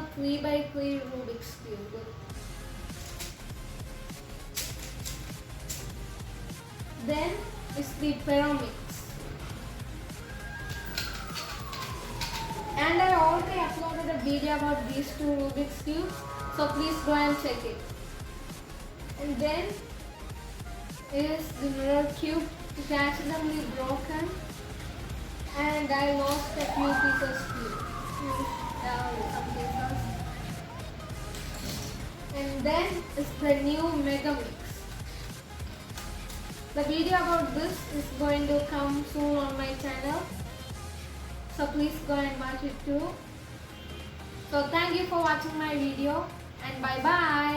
a 3x3 Rubik's Cube. Then is the pyramids. And I already uploaded a video about these two Rubik's Cubes, so please go and check it. And then is the mirror cube. It's accidentally broken and I lost a few pieces too. Some pieces. And then is the new Mega Mix. The video about this is going to come soon on my channel, so please go and watch it too. So thank you for watching my video and bye bye.